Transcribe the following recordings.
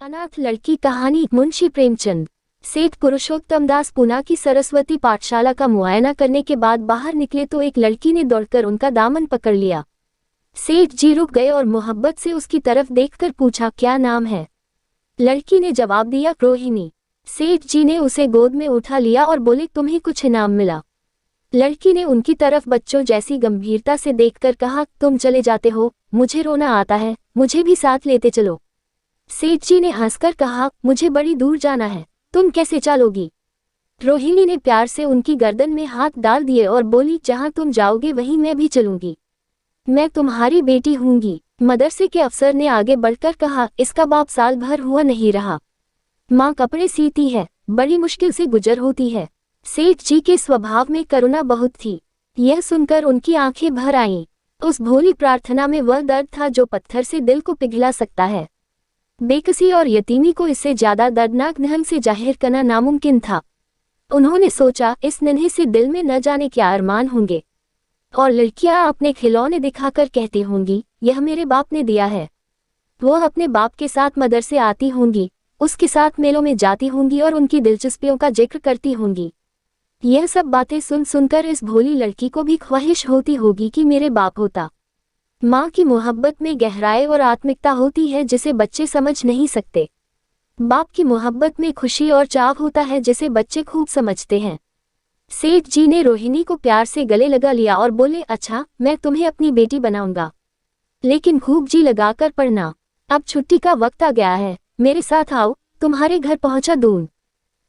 अनाथ लड़की कहानी। मुंशी प्रेमचंद। सेठ पुरुषोत्तम दास पुना की सरस्वती पाठशाला का मुआयना करने के बाद बाहर निकले तो एक लड़की ने दौड़कर उनका दामन पकड़ लिया। सेठ जी रुक गए और मोहब्बत से उसकी तरफ देखकर पूछा, क्या नाम है? लड़की ने जवाब दिया, रोहिणी। सेठ जी ने उसे गोद में उठा लिया और बोले, तुम्हें कुछ इनाम मिला? लड़की ने उनकी तरफ बच्चों जैसी गंभीरता से देखकर कहा, तुम चले जाते हो, मुझे रोना आता है, मुझे भी साथ लेते चलो। सेठ जी ने हंसकर कहा, मुझे बड़ी दूर जाना है, तुम कैसे चलोगी? रोहिणी ने प्यार से उनकी गर्दन में हाथ डाल दिए और बोली, जहां तुम जाओगे वहीं मैं भी चलूंगी, मैं तुम्हारी बेटी हूंगी। मदरसे के अफसर ने आगे बढ़कर कहा, इसका बाप साल भर हुआ नहीं रहा, माँ कपड़े सीती है, बड़ी मुश्किल से गुजर होती है। सेठ जी के स्वभाव में करुणा बहुत थी। यह सुनकर उनकी आंखें भर आईं। उस भोली प्रार्थना में वह दर्द था जो पत्थर से दिल को पिघला सकता है। बेकसी और यतीमी को इससे ज्यादा दर्दनाक ढंग से जाहिर करना नामुमकिन था। उन्होंने सोचा, इस नन्हे से दिल में न जाने क्या अरमान होंगे, और लड़कियां अपने खिलौने दिखाकर कहती होंगी, यह मेरे बाप ने दिया है। वह अपने बाप के साथ मदरसे आती होंगी, उसके साथ मेलों में जाती होंगी और उनकी दिलचस्पियों का जिक्र करती होंगी। यह सब बातें सुन सुनकर इस भोली लड़की को भी ख्वाहिश होती होगी कि मेरे बाप होता। माँ की मोहब्बत में गहराई और आत्मिकता होती है जिसे बच्चे समझ नहीं सकते। बाप की मोहब्बत में खुशी और चाव होता है जिसे बच्चे खूब समझते हैं। सेठ जी ने रोहिणी को प्यार से गले लगा लिया और बोले, अच्छा, मैं तुम्हें अपनी बेटी बनाऊंगा, लेकिन खूब जी लगाकर पढ़ना। अब छुट्टी का वक्त आ गया है, मेरे साथ आओ, तुम्हारे घर पहुंचा दूं।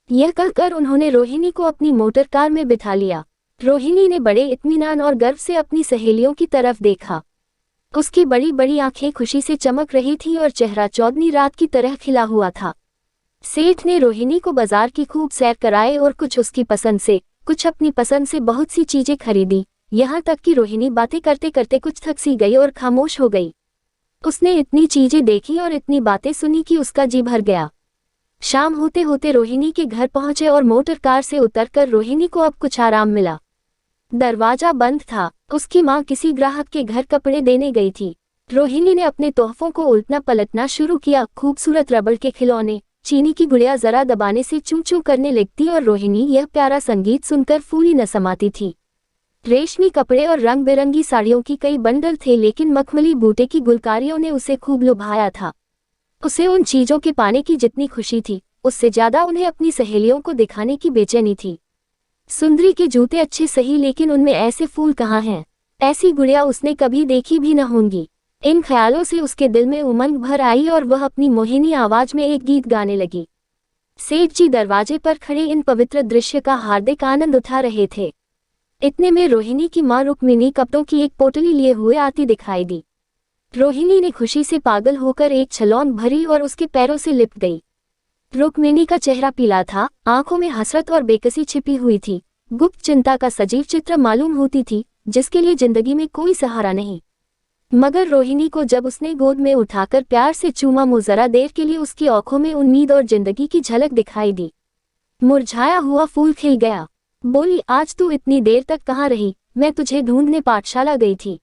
यह कहकर उन्होंने रोहिणी को अपनी मोटर कार में बिठा लिया। रोहिणी ने बड़े इत्मीनान और गर्व से अपनी सहेलियों की तरफ देखा। उसकी बड़ी बड़ी आंखें खुशी से चमक रही थीं और चेहरा चौदनी रात की तरह खिला हुआ था। सेठ ने रोहिणी को बाजार की खूब सैर कराए और कुछ उसकी पसंद से, कुछ अपनी पसंद से बहुत सी चीजें खरीदी। यहाँ तक कि रोहिणी बातें करते करते कुछ थक सी गई और खामोश हो गई। उसने इतनी चीजें देखी और इतनी बातें सुनी कि उसका जी भर गया। शाम होते होते रोहिणी के घर पहुंचे और मोटर कार से उतरकर रोहिणी को अब कुछ आराम मिला। दरवाजा बंद था। उसकी माँ किसी ग्राहक के घर कपड़े देने गई थी। रोहिणी ने अपने तोहफों को उल्टना पलटना शुरू किया। खूबसूरत रबड़ के खिलौने, चीनी की गुड़िया जरा दबाने से चूं चूं करने लगती और रोहिणी यह प्यारा संगीत सुनकर फूली न समाती थी। रेशमी कपड़े और रंग बिरंगी साड़ियों की कई बंडल थे, लेकिन मखमली बूटे की गुलकारियों ने उसे खूब लुभाया था। उसे उन चीजों के पाने की जितनी खुशी थी, उससे ज्यादा उन्हें अपनी सहेलियों को दिखाने की बेचैनी थी। सुंदरी के जूते अच्छे सही, लेकिन उनमें ऐसे फूल कहाँ हैं? ऐसी गुड़िया उसने कभी देखी भी न होंगी। इन ख्यालों से उसके दिल में उमंग भर आई और वह अपनी मोहिनी आवाज में एक गीत गाने लगी। सेठ जी दरवाजे पर खड़े इन पवित्र दृश्य का हार्दिक आनंद उठा रहे थे। इतने में रोहिणी की माँ रुक्मिणी कपड़ों की एक पोटली लिए हुए आती दिखाई दी। रोहिणी ने खुशी से पागल होकर एक छलौन भरी और उसके पैरों से लिपट गई। रुक्मिणी का चेहरा पीला था, आंखों में हसरत और बेकसी छिपी हुई थी। गुप्त चिंता का सजीव चित्र मालूम होती थी, जिसके लिए जिंदगी में कोई सहारा नहीं। मगर रोहिणी को जब उसने गोद में उठाकर प्यार से चूमा, जरा देर के लिए उसकी आंखों में उम्मीद और जिंदगी की झलक दिखाई दी। मुरझाया हुआ फूल खिल गया। बोली, आज तू इतनी देर तक कहाँ रही? मैं तुझे ढूंढने पाठशाला गई थी।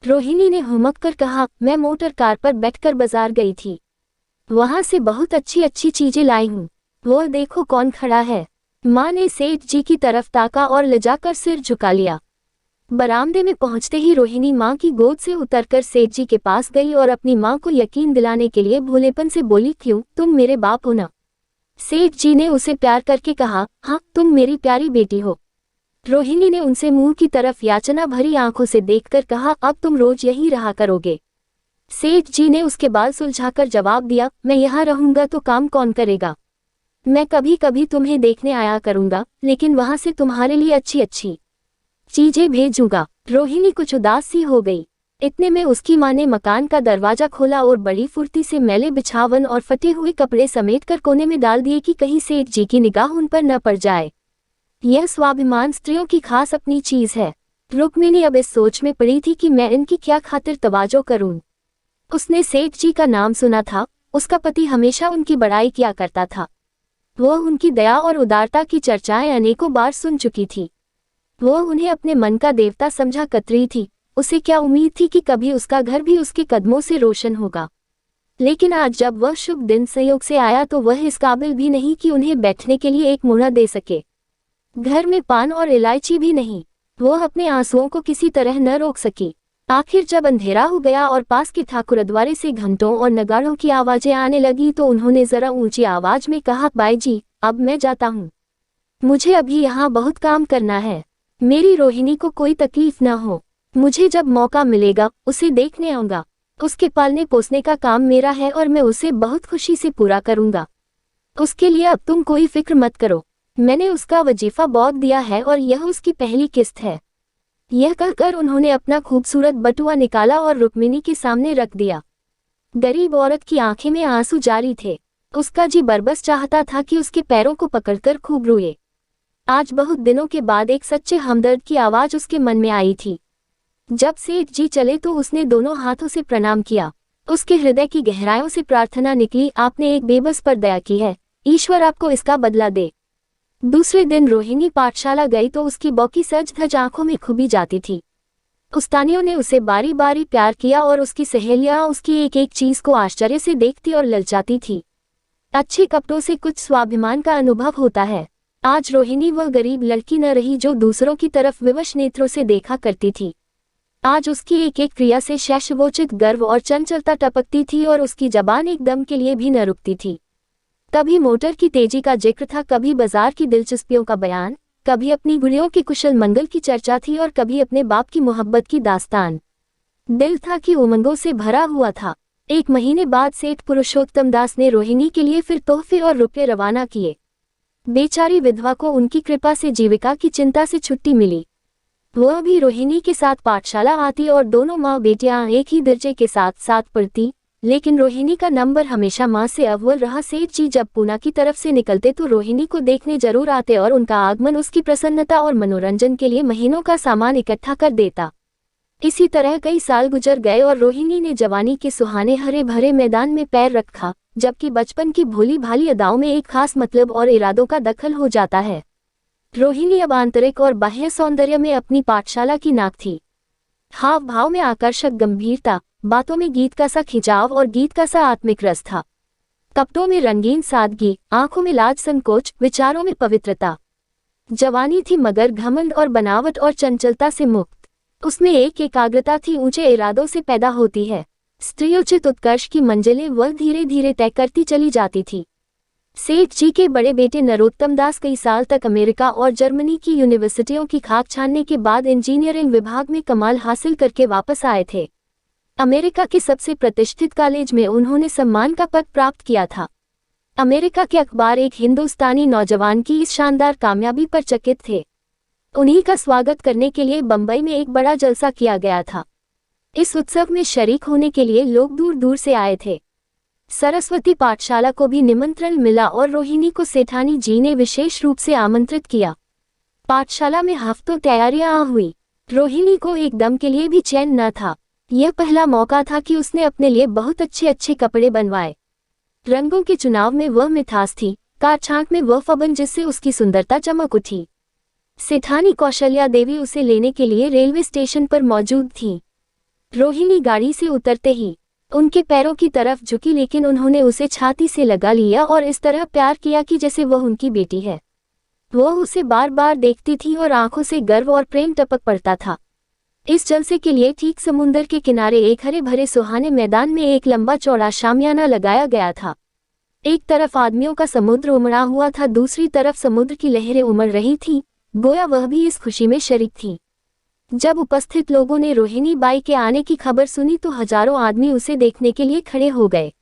रोहिणी ने हुमक कर कहा, मैं मोटर कार पर बैठकर बाजार गई थी, वहां से बहुत अच्छी अच्छी चीजें लाई हूँ। वो देखो कौन खड़ा है। माँ ने सेठ जी की तरफ ताका और लजाकर सिर झुका लिया। बरामदे में पहुंचते ही रोहिणी माँ की गोद से उतरकर सेठ जी के पास गई और अपनी माँ को यकीन दिलाने के लिए भोलेपन से बोली, क्यों, तुम मेरे बाप हो ना? सेठ जी ने उसे प्यार करके कहा, हाँ, तुम मेरी प्यारी बेटी हो। रोहिणी ने उनसे मुंह की तरफ याचना भरी आंखों से देखकर कहा, अब तुम रोज यहीं रहा करोगे? सेठ जी ने उसके बाल सुलझाकर जवाब दिया, मैं यहाँ रहूंगा तो काम कौन करेगा? मैं कभी कभी तुम्हें देखने आया करूंगा, लेकिन वहां से तुम्हारे लिए अच्छी अच्छी चीजें भेजूंगा। रोहिणी कुछ उदास सी हो गई। इतने में उसकी माँ ने मकान का दरवाजा खोला और बड़ी फुर्ती से मैले बिछावन और फटे हुए कपड़े समेटकर कोने में डाल दिए कि कहीं सेठ जी की निगाह उन पर न पड़ जाए। यह स्वाभिमान स्त्रियों की खास अपनी चीज है। रुक्मिणी अब इस सोच में पड़ी थी कि मैं इनकी क्या खातिर तवाजो करूं। उसने सेठ जी का नाम सुना था, उसका पति हमेशा उनकी बड़ाई किया करता था। वह उनकी दया और उदारता की चर्चाएं अनेकों बार सुन चुकी थी। वह उन्हें अपने मन का देवता समझा करती थी। उसे क्या उम्मीद थी कि कभी उसका घर भी उसके कदमों से रोशन होगा। लेकिन आज जब वह शुभ दिन संयोग से आया तो वह इस काबिल भी नहीं कि उन्हें बैठने के लिए एक मुड़ा दे सके। घर में पान और इलायची भी नहीं। वह अपने आंसुओं को किसी तरह न रोक सकी। आखिर जब अंधेरा हो गया और पास के ठाकुरद्वारे से घंटों और नगाड़ों की आवाजें आने लगी तो उन्होंने जरा ऊंची आवाज में कहा, बाई जी, अब मैं जाता हूँ। मुझे अभी यहाँ बहुत काम करना है। मेरी रोहिणी को कोई तकलीफ न हो। मुझे जब मौका मिलेगा उसे देखने आऊंगा। उसके पालने पोसने का काम मेरा है और मैं उसे बहुत खुशी से पूरा करूंगा। उसके लिए अब तुम कोई फिक्र मत करो। मैंने उसका वजीफा बहुत दिया है और यह उसकी पहली किस्त है। यह कहकर उन्होंने अपना खूबसूरत बटुआ निकाला और रुक्मिणी के सामने रख दिया। गरीब औरत की आंखें में आंसू जारी थे। उसका जी बरबस चाहता था कि उसके पैरों को पकड़कर खूब रोए। आज बहुत दिनों के बाद एक सच्चे हमदर्द की आवाज उसके मन में आई थी। जब सेठ जी चले तो उसने दोनों हाथों से प्रणाम किया। उसके हृदय की गहराइयों से प्रार्थना निकली, आपने एक बेबस पर दया की है, ईश्वर आपको इसका बदला दे। दूसरे दिन रोहिणी पाठशाला गई तो उसकी बौकी सज धज आंखों में खुबी जाती थी। उस्तानियों ने उसे बारी बारी प्यार किया और उसकी सहेलियां उसकी एक एक चीज को आश्चर्य से देखती और ललचाती थी। अच्छे कपड़ों से कुछ स्वाभिमान का अनुभव होता है। आज रोहिणी वह गरीब लड़की न रही जो दूसरों की तरफ विवश नेत्रों से देखा करती थी। आज उसकी एक एक क्रिया से शैशवोचित गर्व और चंचलता टपकती थी और उसकी जबान एक दम के लिए भी न रुकती थी। कभी मोटर की तेजी का जिक्र था, कभी बाजार की दिलचस्पियों का बयान, कभी अपनी गुड़ियों के कुशल मंगल की चर्चा थी और कभी अपने बाप की मोहब्बत की दास्तान। दिल था कि उमंगों से भरा हुआ था। एक महीने बाद सेठ पुरुषोत्तम दास ने रोहिणी के लिए फिर तोहफे और रुपये रवाना किए। बेचारी विधवा को उनकी कृपा से जीविका की चिंता से छुट्टी मिली। वह भी रोहिणी के साथ पाठशाला आती और दोनों माँ बेटियां एक ही दर्जे के साथ साथ पढ़ती, लेकिन रोहिणी का नंबर हमेशा माँ से अव्वल रहा। सेठ जी जब पूना की तरफ से निकलते तो रोहिणी को देखने जरूर आते और उनका आगमन उसकी प्रसन्नता और मनोरंजन के लिए महीनों का सामान इकट्ठा कर देता। इसी तरह कई साल गुजर गए और रोहिणी ने जवानी के सुहाने हरे भरे मैदान में पैर रखा, जबकि बचपन की भोली भाली अदाओं में एक खास मतलब और इरादों का दखल हो जाता है। रोहिणी अब आंतरिक और बाह्य सौंदर्य में अपनी पाठशाला की नाक थी। हाव भाव में आकर्षक गंभीरता, बातों में गीत का सा खिंचाव और गीत का सा आत्मिक रस था। कपड़ों में रंगीन सादगी, आंखों में लाज संकोच, विचारों में पवित्रता। जवानी थी मगर घमंड और बनावट और चंचलता से मुक्त। उसमें एक एकाग्रता थी ऊंचे इरादों से पैदा होती है। स्त्रियोचित उत्कर्ष की मंजिलें वह धीरे धीरे तय करती चली जाती थी। सेठ जी के बड़े बेटे नरोत्तम दास कई साल तक अमेरिका और जर्मनी की यूनिवर्सिटियों की खाक छानने के बाद इंजीनियरिंग विभाग में कमाल हासिल करके वापस आए थे। अमेरिका के सबसे प्रतिष्ठित कॉलेज में उन्होंने सम्मान का पद प्राप्त किया था। अमेरिका के अखबार एक हिंदुस्तानी नौजवान की इस शानदार कामयाबी पर चकित थे। उन्हीं का स्वागत करने के लिए बंबई में एक बड़ा जलसा किया गया था। इस उत्सव में शरीक होने के लिए लोग दूर दूर से आए थे। सरस्वती पाठशाला को भी निमंत्रण मिला और रोहिणी को सेठानी जी ने विशेष रूप से आमंत्रित किया। पाठशाला में हफ्तों तैयारियां हुई। रोहिणी को एक दम के लिए भी चैन न था। यह पहला मौका था कि उसने अपने लिए बहुत अच्छे अच्छे कपड़े बनवाए। रंगों के चुनाव में वह मिठास थी, काट-छांट में वह फबन जिससे उसकी सुंदरता चमक उठी। सेठानी कौशल्या देवी उसे लेने के लिए रेलवे स्टेशन पर मौजूद थीं। रोहिणी गाड़ी से उतरते ही उनके पैरों की तरफ झुकी, लेकिन उन्होंने उसे छाती से लगा लिया और इस तरह प्यार किया कि जैसे वह उनकी बेटी है। वह उसे बार बार देखती थी और आंखों से गर्व और प्रेम टपक पड़ता था। इस जलसे के लिए ठीक समुंदर के किनारे एक हरे भरे सुहाने मैदान में एक लंबा चौड़ा शामियाना लगाया गया था। एक तरफ आदमियों का समुद्र उमड़ा हुआ था, दूसरी तरफ समुद्र की लहरें उमड़ रही थीं, गोया वह भी इस खुशी में शरीक थी। जब उपस्थित लोगों ने रोहिणी बाई के आने की खबर सुनी तो हजारों आदमी उसे देखने के लिए खड़े हो गए।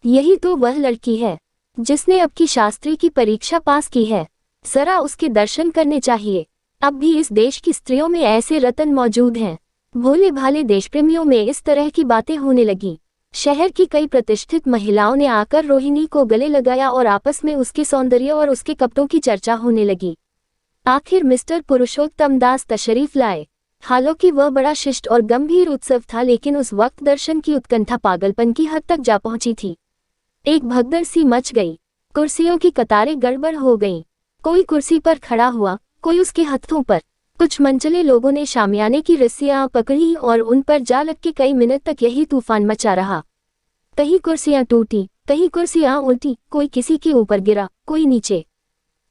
यही तो वह लड़की है जिसने अब की शास्त्री की परीक्षा पास की है। जरा उसके दर्शन करने चाहिए। अब भी इस देश की स्त्रियों में ऐसे रतन मौजूद हैं। भोले भाले देशप्रेमियों में इस तरह की बातें होने लगी। शहर की कई प्रतिष्ठित महिलाओं ने आकर रोहिणी को गले लगाया और आपस में उसके सौंदर्य और उसके कपड़ों की चर्चा होने लगी। आखिर मिस्टर पुरुषोत्तम दास तशरीफ लाए। हालांकि वह बड़ा शिष्ट और गंभीर उत्सव था, लेकिन उस वक्त दर्शन की उत्कंठा पागलपन की हद तक जा पहुंची थी। एक भगदड़ सी मच गई। कुर्सियों की कतारें गड़बड़ हो गईं। कोई कुर्सी पर खड़ा हुआ, कोई उसके हाथों पर। कुछ मनचले लोगों ने शामियाने की रस्सियां पकड़ी और उन पर जा लग के कई मिनट तक यही तूफान मचा रहा। कहीं कुर्सियां टूटी, कहीं कुर्सियां उल्टी, कोई किसी के ऊपर गिरा, कोई नीचे।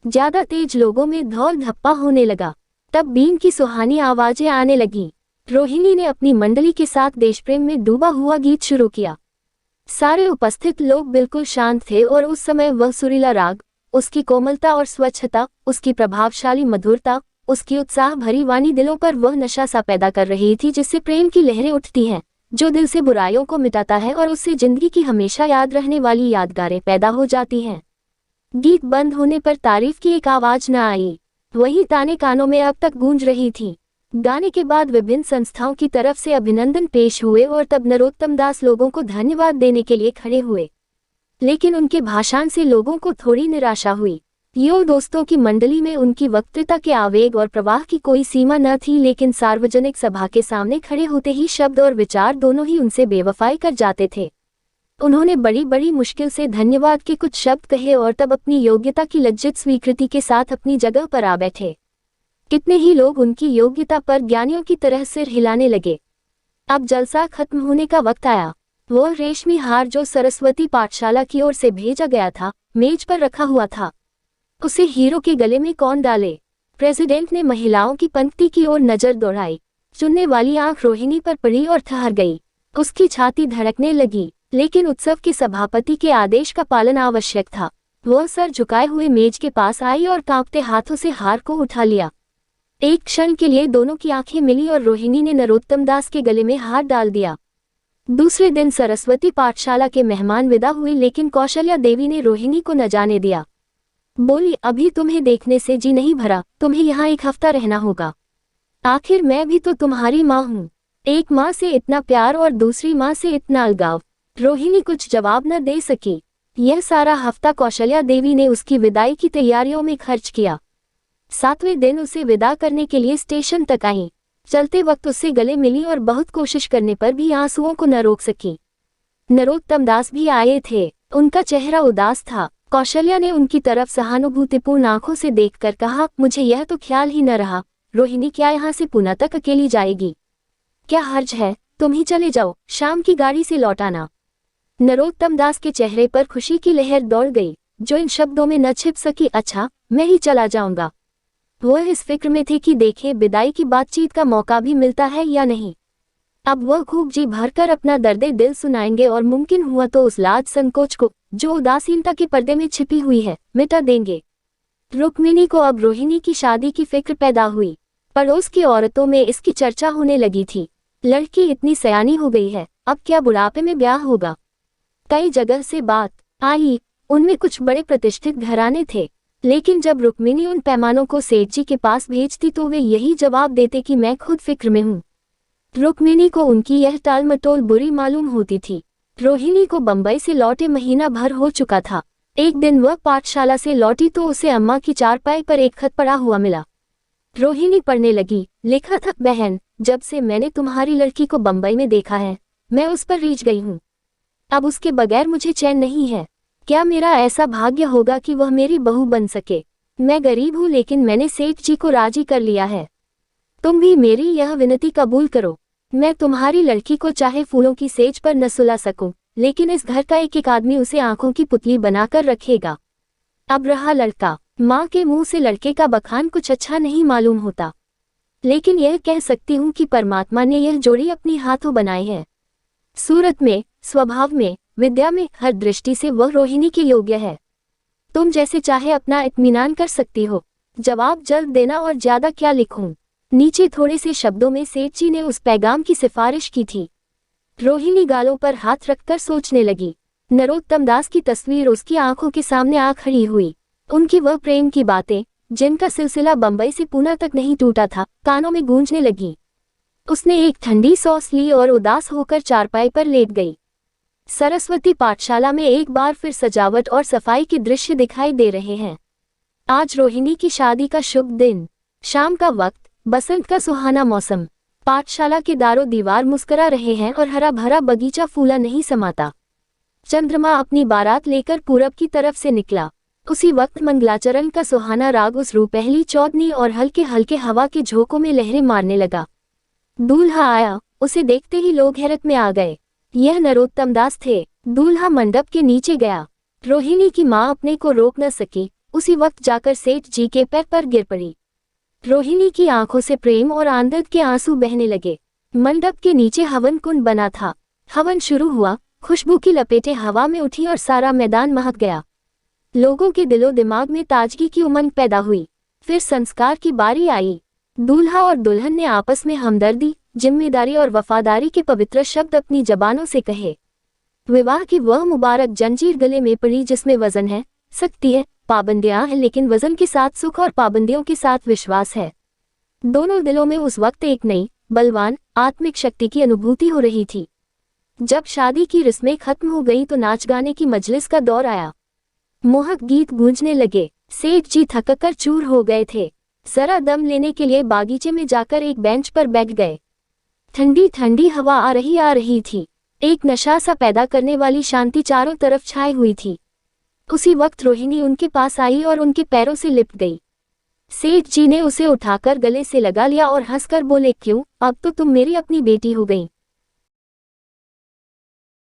ज्यादा तेज लोगों में धौल धप्पा होने लगा। तब बीन की सुहानी आवाजें आने लगीं। रोहिणी ने अपनी मंडली के साथ देशप्रेम में डूबा हुआ गीत शुरू किया। सारे उपस्थित लोग बिल्कुल शांत थे और उस समय वह सुरीला राग, उसकी कोमलता और स्वच्छता, उसकी प्रभावशाली मधुरता, उसकी उत्साह भरी वाणी दिलों पर वह नशा सा पैदा कर रही थी जिससे प्रेम की लहरें उठती हैं, जो दिल से बुराइयों को मिटाता है और उससे जिंदगी की हमेशा याद रहने वाली यादगारें पैदा हो जाती हैं। गीत बंद होने पर तारीफ की एक आवाज न आई, वही ताने कानों में अब तक गूंज रही थी। गाने के बाद विभिन्न संस्थाओं की तरफ से अभिनंदन पेश हुए और तब नरोत्तम दास लोगों को धन्यवाद देने के लिए खड़े हुए, लेकिन उनके भाषण से लोगों को थोड़ी निराशा हुई। यो दोस्तों की मंडली में उनकी वक्तृता के आवेग और प्रवाह की कोई सीमा न थी, लेकिन सार्वजनिक सभा के सामने खड़े होते ही शब्द और विचार दोनों ही उनसे बेवफाई कर जाते थे। उन्होंने बड़ी बड़ी मुश्किल से धन्यवाद के कुछ शब्द कहे और तब अपनी योग्यता की लज्जित स्वीकृति के साथ अपनी जगह पर आ बैठे। कितने ही लोग उनकी योग्यता पर ज्ञानियों की तरह सिर हिलाने लगे। अब जलसा खत्म होने का वक्त आया। वह रेशमी हार जो सरस्वती पाठशाला की ओर से भेजा गया था, मेज पर रखा हुआ था। उसे हीरो के गले में कौन डाले? प्रेसिडेंट ने महिलाओं की पंक्ति की ओर नजर दौड़ाई। चुनने वाली आंख रोहिणी पर पड़ी और ठहर गई। उसकी छाती धड़कने लगी, लेकिन उत्सव के सभापति के आदेश का पालन आवश्यक था। वह सर झुकाए हुए मेज के पास आई और कांपते हाथों से हार को उठा लिया। एक क्षण के लिए दोनों की आंखें मिली और रोहिणी ने नरोत्तम दास के गले में हार डाल दिया। दूसरे दिन सरस्वती पाठशाला के मेहमान विदा हुए, लेकिन कौशल्या देवी ने रोहिणी को न जाने दिया। बोली, अभी तुम्हें देखने से जी नहीं भरा, तुम्हें यहाँ एक हफ्ता रहना होगा। आखिर मैं भी तो तुम्हारी माँ हूँ। एक माँ से इतना प्यार और दूसरी माँ से इतना अलगाव। रोहिणी कुछ जवाब न दे सकी। यह सारा हफ्ता कौशल्या देवी ने उसकी विदाई की तैयारियों में खर्च किया। 7वें दिन उसे विदा करने के लिए स्टेशन तक आई। चलते वक्त उससे गले मिली और बहुत कोशिश करने पर भी आंसुओं को न रोक सकी। नरोत्तम दास भी आए थे। उनका चेहरा उदास था। कौशल्या ने उनकी तरफ सहानुभूतिपूर्ण आंखों से देखकर कहा, मुझे यह तो ख्याल ही न रहा, रोहिणी क्या यहाँ से पुणे तक अकेली जाएगी? क्या हर्ज है, तुम ही चले जाओ, शाम की गाड़ी से लौट आना। नरोत्तम दास के चेहरे पर खुशी की लहर दौड़ गई, जो इन शब्दों में न छिप सकी। अच्छा, मैं ही चला जाऊंगा। वह इस फिक्र में थे कि देखें विदाई की बातचीत का मौका भी मिलता है या नहीं। अब वह खूब जी भरकर अपना दर्द दिल सुनाएंगे और मुमकिन हुआ तो उस लाज संकोच को, जो उदासीनता के पर्दे में छिपी हुई है, मिटा देंगे। रुक्मिणी को अब रोहिणी की शादी की फिक्र पैदा हुई। पड़ोस की औरतों में इसकी चर्चा होने लगी थी। लड़की इतनी सयानी हो गई है, अब क्या बुढ़ापे में ब्याह होगा? कई जगह से बात आई। उनमें कुछ बड़े प्रतिष्ठित घराने थे, लेकिन जब रुक्मिणी उन पैमानों को सेठ जी के पास भेजती तो वे यही जवाब देते कि मैं खुद फिक्र में हूँ। रुक्मिणी को उनकी यह टाल मटोल बुरी मालूम होती थी। रोहिणी को बंबई से लौटे महीना भर हो चुका था। एक दिन वह पाठशाला से लौटी तो उसे अम्मा की चारपाई पर एक खत पड़ा हुआ मिला। रोहिणी पढ़ने लगी। लिखा था, बहन, जब से मैंने तुम्हारी लड़की को बंबई में देखा है, मैं उस पर रीझ गई हूँ। अब उसके बगैर मुझे चैन नहीं है। क्या मेरा ऐसा भाग्य होगा कि वह मेरी बहू बन सके? मैं गरीब हूँ, लेकिन मैंने सेठ जी को राजी कर लिया है। तुम भी मेरी यह विनती कबूल करो। मैं तुम्हारी लड़की को चाहे फूलों की सेज पर न सुला सकूं, लेकिन इस घर का एक एक आदमी उसे आंखों की पुतली बनाकर रखेगा। अब रहा लड़का, माँ के मुंह से लड़के का बखान कुछ अच्छा नहीं मालूम होता, लेकिन यह कह सकती हूँ कि परमात्मा ने यह जोड़ी अपनी हाथों बनाई है। सूरत में, स्वभाव में, विद्या में, हर दृष्टि से वह रोहिणी के योग्य है। तुम जैसे चाहे अपना इत्मीनान कर सकती हो। जवाब जल्द देना और ज्यादा क्या लिखूं। नीचे थोड़े से शब्दों में सेठ जी ने उस पैगाम की सिफारिश की थी। रोहिणी गालों पर हाथ रखकर सोचने लगी। नरोत्तम दास की तस्वीर उसकी आंखों के सामने आ खड़ी हुई। उनकी वह प्रेम की बातें, जिनका सिलसिला बंबई से पुणे तक नहीं टूटा था, कानों में गूंजने लगी। उसने एक ठंडी सांस ली और उदास होकर चारपाई पर लेट गई। सरस्वती पाठशाला में एक बार फिर सजावट और सफाई के दृश्य दिखाई दे रहे हैं। आज रोहिणी की शादी का शुभ दिन। शाम का वक्त, बसंत का सुहाना मौसम। पाठशाला के दारों दीवार मुस्करा रहे हैं और हरा भरा बगीचा फूला नहीं समाता। चंद्रमा अपनी बारात लेकर पूरब की तरफ से निकला। उसी वक्त मंगलाचरण का सुहाना राग उस रूपहली चौदनी और हल्के हल्के हवा के झोंकों में लहरें मारने लगा। दूल्हा आया। उसे देखते ही लोग हैरत में आ गए। यह नरोत्तम दास थे। दूल्हा मंडप के नीचे गया। रोहिणी की माँ अपने को रोक न सकी, उसी वक्त जाकर सेठ जी के पैर पर गिर पड़ी। रोहिणी की आंखों से प्रेम और आनंद के आंसू बहने लगे। मंडप के नीचे हवन कुंड बना था। हवन शुरू हुआ, खुशबू की लपेटें हवा में उठी और सारा मैदान महक गया। लोगों के दिलो दिमाग में ताजगी की उमंग पैदा हुई। फिर संस्कार की बारी आई। दूल्हा और दुल्हन ने आपस में हमदर्दी, जिम्मेदारी और वफादारी के पवित्र शब्द अपनी जबानों से कहे। विवाह की वह मुबारक जंजीर गले में पड़ी जिसमें वजन है, सख्ती है, पाबंदियां हैं, लेकिन वजन के साथ सुख और पाबंदियों के साथ विश्वास है। दोनों दिलों में उस वक्त एक नई, बलवान, आत्मिक शक्ति की अनुभूति हो रही थी। जब शादी की रस्में खत्म हो गई तो नाच गाने की मजलिस का दौर आया। मोहक गीत गूंजने लगे। सेठ जी थककर चूर हो गए थे। जरा दम लेने के लिए बागीचे में जाकर एक बेंच पर बैठ गए। ठंडी ठंडी हवा आ रही थी। एक नशा सा पैदा करने वाली शांति चारों तरफ छाई हुई थी। उसी वक्त रोहिणी उनके पास आई और उनके पैरों से लिपट गई। सेठ जी ने उसे उठाकर गले से लगा लिया और हंसकर बोले, क्यों, अब तो तुम मेरी अपनी बेटी हो गई।